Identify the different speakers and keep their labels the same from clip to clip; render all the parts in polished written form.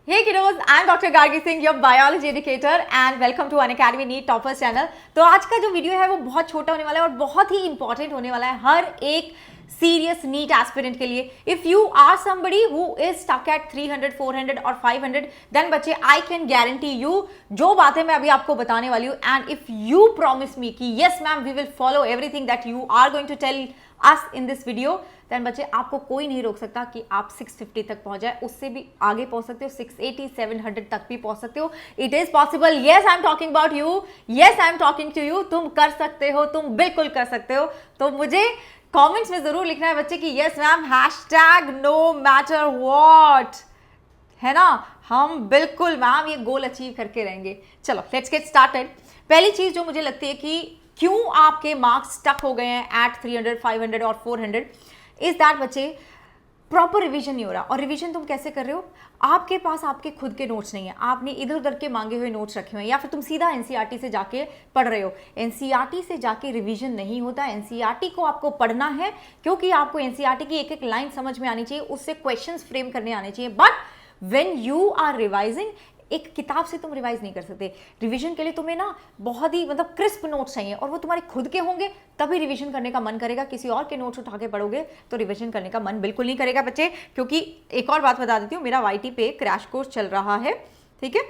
Speaker 1: Hey kiddos, I'm Dr. Gargi Singh, your biology educator and welcome to Unacademy NEET Toppers channel। तो आज का जो video है वो बहुत छोटा होने वाला है और बहुत ही इंपॉर्टेंट होने वाला है हर एक सीरियस नीट एस्पिरेंट के लिए। If you are somebody who is stuck at 300, 400 और 500 देन बच्चे आई कैन गारंटी यू जो बातें मैं अभी आपको बताने वाली हूँ and if you promise me कि yes ma'am we will follow everything that you are going to tell us in this video then बच्चे आपको कोई नहीं रोक सकता कि आप 650 तक पहुंच जाए, उससे भी आगे पहुंच सकते हो, 680, 700 तक भी पहुंच सकते हो। It is possible. Yes I am talking about you, yes I am talking to you. तुम कर सकते हो, तुम बिल्कुल कर सकते हो। तो मुझे कमेंट्स में जरूर लिखना है बच्चे कि yes ma'am hashtag no matter what, है ना, हम बिल्कुल मैम ये गोल अचीव करके रहेंगे। चलो लेट्स गेट स्टार्टेड। पहली चीज जो मुझे लगती है कि क्यों आपके मार्क्स स्टक हो गए हैं एट 300, 500 और 400 इज दैट बच्चे प्रॉपर रिवीजन नहीं हो रहा। और रिवीजन तुम कैसे कर रहे हो? आपके पास आपके खुद के नोट्स नहीं है, आपने इधर उधर के मांगे हुए नोट्स रखे हुए हैं, या फिर तुम सीधा एनसीईआरटी से जाके पढ़ रहे हो। एनसीईआरटी से जाके रिवीजन नहीं होता। एनसीईआरटी को आपको पढ़ना है क्योंकि आपको एनसीईआरटी की एक एक लाइन समझ में आनी चाहिए, उससे क्वेश्चंस फ्रेम करने आने चाहिए। But when you are revising, एक किताब से तुम रिवाइज नहीं कर सकते। रिवीजन के लिए तुम्हें ना बहुत ही मतलब क्रिस्प नोट्स चाहिए और वो तुम्हारे खुद के होंगे तभी रिवीजन करने का मन करेगा। किसी और के नोट्स उठा के पढ़ोगे तो रिवीजन करने का मन बिल्कुल नहीं करेगा बच्चे। क्योंकि एक और बात बता देती हूँ, मेरा वाईटी पे क्रैश कोर्स चल रहा है, ठीक है।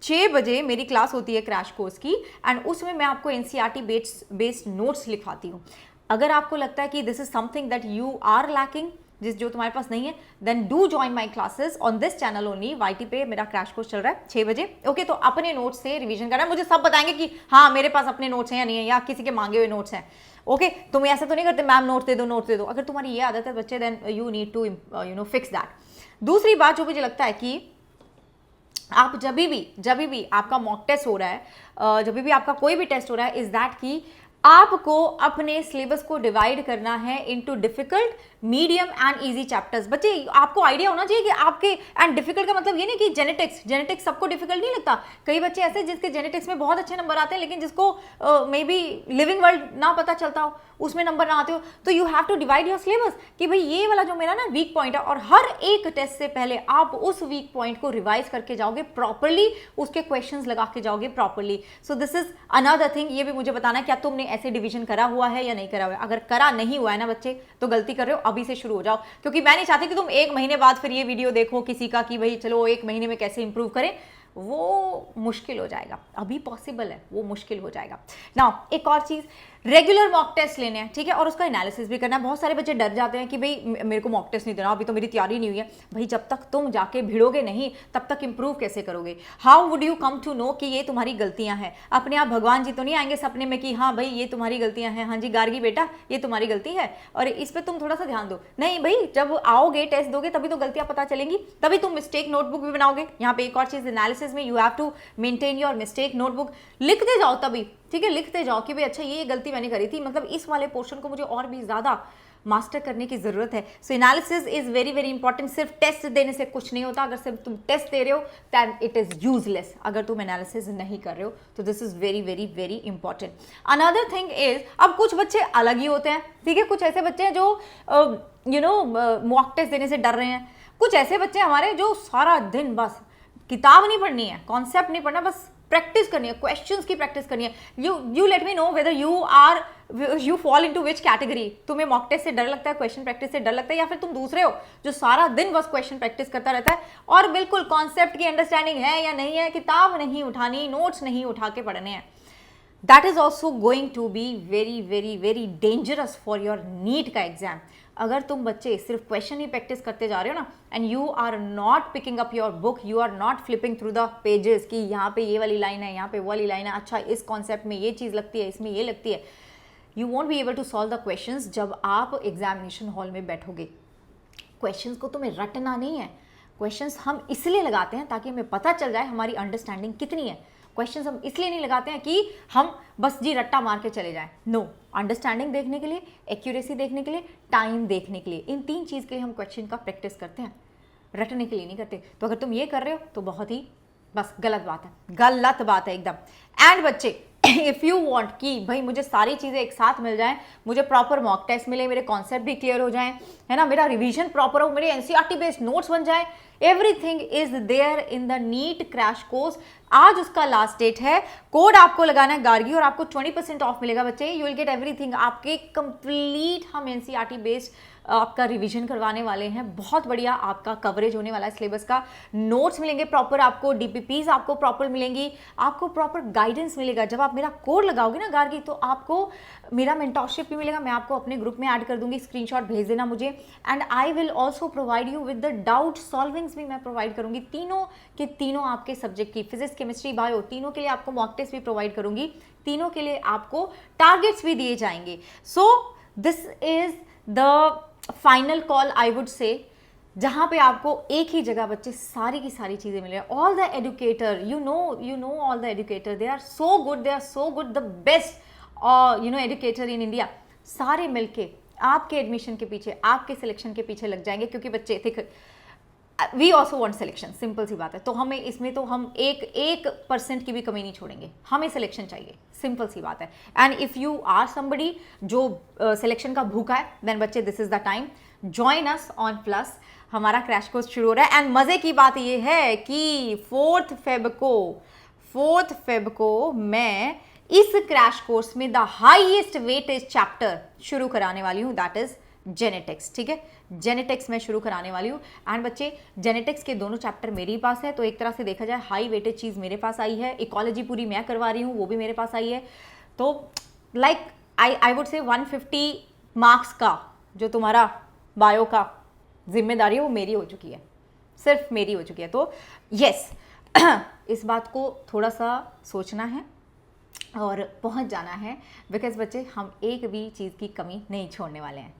Speaker 1: 6 बजे मेरी क्लास होती है क्रैश कोर्स की एंड उसमें मैं आपको एनसीईआरटी बेस्ड नोट्स लिखवाती हूँ। अगर आपको लगता है कि this is something that you are lacking, जो तुम्हारे पास नहीं है, then do join my classes on this channel only. YT पे मेरा क्रैश कोर्स चल रहा है 6 बजे। ओके, तो अपने नोट्स से रिवीजन करना है। मुझे सब बताएंगे कि हाँ मेरे पास अपने नोट्स हैं या नहीं है, या किसी के मांगे हुए नोट्स हैं। ओके, तुम ऐसा तो नहीं करते मैम नोट्स दे दो, नोट्स दे दो। अगर तुम्हारी ये आदत है बच्चे then you need to fix that. दूसरी बात जो मुझे लगता है कि आप जब भी आपका मॉक टेस्ट हो रहा है, जब भी आपका कोई भी टेस्ट हो रहा है, इज दैट कि आपको अपने सिलेबस को डिवाइड करना है into difficult, medium and easy chapters. बच्चे आपको आइडिया होना चाहिए कि आपके, एंड डिफिकल्ट का मतलब ये नहीं कि जेनेटिक्स सबको डिफिकल्ट नहीं लगता। कई बच्चे ऐसे जिसके जेनेटिक्स में बहुत अच्छे नंबर आते हैं लेकिन जिसको मे बी लिविंग वर्ल्ड ना पता चलता हो, उसमें नंबर ना आते हो। तो you have to divide your syllabus कि भाई ये वाला जो मेरा ना वीक पॉइंट है, और हर एक टेस्ट से पहले आप उस वीक पॉइंट को रिवाइज करके जाओगे प्रॉपरली, उसके क्वेश्चंस लगा के जाओगे properly. So this is another thing. ये भी मुझे बताना है क्या तुमने ऐसे डिवीजन करा हुआ है या नहीं करा हुआ है। अगर करा नहीं हुआ है ना बच्चे तो गलती कर रहे हो, अभी से शुरू हो जाओ। क्योंकि मैं नहीं चाहती कि तुम 1 महीने बाद फिर ये वीडियो देखो किसी का कि भाई चलो 1 महीने में कैसे इंप्रूव करें, वो मुश्किल हो जाएगा। अभी पॉसिबल है, वो मुश्किल हो जाएगा। नाउ एक और चीज, रेगुलर मॉक टेस्ट लेने हैं, ठीक है, और उसका एनालिसिस भी करना है। बहुत सारे बच्चे डर जाते हैं कि भाई मेरे को मॉक टेस्ट नहीं देना, अभी तो मेरी तैयारी नहीं हुई है। भाई जब तक तुम जाके भिड़ोगे नहीं तब तक इंप्रूव कैसे करोगे? How would you come to know कि ये तुम्हारी गलतियां हैं? अपने आप भगवान जी तो नहीं आएंगे सपने में कि हाँ भाई ये तुम्हारी गलतियां हैं, हाँ जी गार्गी बेटा ये तुम्हारी गलती है और इस पर तुम थोड़ा सा ध्यान दो। नहीं भाई, जब आओगे टेस्ट दोगे तभी तो गलतियां पता चलेंगी, तभी तुम मिस्टेक नोटबुक भी बनाओगे। यहाँ पे एक और चीज, एनालिसिस में you have to maintain your mistake notebook. लिखते जाओ तभी, ठीक है, लिखते जाओ कि भाई अच्छा ये गलती मैंने करी थी, मतलब इस वाले पोर्शन को मुझे और भी ज्यादा मास्टर करने की जरूरत है। So analysis is very very important. सिर्फ टेस्ट देने से कुछ नहीं होता। अगर सिर्फ तुम टेस्ट दे रहे हो दैन इट इज यूजलेस, अगर तुम एनालिसिस नहीं कर रहे हो तो this is very very very important. Another thing is, अब कुछ बच्चे अलग ही होते हैं, ठीक है। कुछ ऐसे बच्चे हैं जो मॉक टेस्ट देने से डर रहे हैं। कुछ ऐसे बच्चे हमारे जो सारा दिन बस किताब नहीं पढ़नी है, कॉन्सेप्ट नहीं पढ़ना, बस प्रैक्टिस करनी है, क्वेश्चंस की प्रैक्टिस करनी है। You let me know whether you fall into which category. तुम्हें मॉक टेस्ट से डर लगता है, क्वेश्चन प्रैक्टिस से डर लगता है, या फिर तुम दूसरे हो जो सारा दिन बस क्वेश्चन प्रैक्टिस करता रहता है और बिल्कुल कॉन्सेप्ट की अंडरस्टैंडिंग है या नहीं है, किताब नहीं उठानी, नोट्स नहीं उठा के पढ़ने हैं। That is also going to be very very very dangerous for your NEET का एग्जाम। अगर तुम बच्चे सिर्फ क्वेश्चन ही प्रैक्टिस करते जा रहे हो ना and you are not picking up your book, you are not flipping through the pages कि यहाँ पे ये वाली लाइन है, यहाँ पे वो वाली लाइन है, अच्छा इस कॉन्सेप्ट में ये चीज़ लगती है, इसमें ये लगती है, you won't be able to solve the questions जब आप एग्जामिनेशन हॉल में बैठोगे। क्वेश्चंस को तुम्हें रटना नहीं है। क्वेश्चंस हम इसलिए लगाते हैं ताकि हमें पता चल जाए हमारी अंडरस्टैंडिंग कितनी है। क्वेश्चंस हम इसलिए नहीं लगाते हैं कि हम बस जी रट्टा मार के चले जाएं। नो, अंडरस्टैंडिंग देखने के लिए, एक्यूरेसी देखने के लिए, टाइम देखने के लिए, इन 3 चीज़ के लिए हम क्वेश्चन का प्रैक्टिस करते हैं, रटने के लिए नहीं करते। तो अगर तुम ये कर रहे हो तो बहुत ही बस गलत बात है, गलत बात है एकदम। एंड बच्चे इफ़ यू वांट कि भाई मुझे सारी चीज़ें एक साथ मिल जाएं, मुझे प्रॉपर मॉक टेस्ट मिले, मेरे कॉन्सेप्ट भी क्लियर हो जाएं, है ना, मेरा रिवीजन प्रॉपर हो, मेरे एनसीईआरटी बेस्ड नोट्स बन जाए, everything is there in the NEET crash course. आज उसका लास्ट डेट है। कोड आपको लगाना है गार्गी और आपको 20% ऑफ मिलेगा बच्चे। You will get everything. आपके कंप्लीट हम एनसीईआरटी बेस्ड आपका रिवीजन करवाने वाले हैं। बहुत बढ़िया आपका कवरेज होने वाला है सिलेबस का। नोट्स मिलेंगे प्रॉपर आपको, डीपीपीज आपको प्रॉपर मिलेंगी, आपको प्रॉपर गाइडेंस मिलेगा। जब आप मेरा कोड लगाओगे ना गार्गी तो आपको मेरा मेंटोरशिप भी मिलेगा। मैं आपको अपने ग्रुप में ऐड कर दूंगी, स्क्रीनशॉट भेज देना मुझे। And I will also provide you with the doubt solvings भी मैं प्रोवाइड करूंगी। तीनों के तीनों आपके सब्जेक्ट की, फिजिक्स, केमिस्ट्री, बायो, तीनों के लिए आपको मॉक टेस्ट भी प्रोवाइड करूंगी। तीनों के लिए आपको टारगेट्स भी दिए जाएंगे। So this is the final call I would say, जहां पे आपको एक ही जगह बच्चे सारी की सारी चीजें मिल रही है। All the educator, you know all the educator, they are so good, the best educator in India. सारे मिलके आपके एडमिशन के पीछे, आपके सिलेक्शन के पीछे लग जाएंगे, क्योंकि बच्चे थे we also want selection. Simple सी बात है। तो हमें इसमें तो हम एक परसेंट की भी कमी नहीं छोड़ेंगे। हमें सिलेक्शन चाहिए, सिंपल सी बात है। And if you are somebody जो सिलेक्शन का भूखा है, देन बच्चे this is the time, join us on plus. हमारा क्रैश कोर्स शुरू हो रहा है। एंड मजे की बात ये है कि 4th फेब को मैं इस क्रैश कोर्स में द हाईएस्ट वेटेज चैप्टर शुरू कराने वाली हूं, दैट इज जेनेटिक्स। ठीक है, जेनेटिक्स में शुरू कराने वाली हूँ। एंड बच्चे जेनेटिक्स के दोनों चैप्टर मेरे ही पास है, तो एक तरह से देखा जाए हाई वेटेज चीज़ मेरे पास आई है। इकोलॉजी पूरी मैं करवा रही हूँ, वो भी मेरे पास आई है। तो like I would say 150 marks का जो तुम्हारा बायो का जिम्मेदारी है वो मेरी हो चुकी है, सिर्फ मेरी हो चुकी है। तो यस इस बात को थोड़ा सा सोचना है और पहुंच जाना है, बिकॉज बच्चे हम एक भी चीज़ की कमी नहीं छोड़ने वाले हैं।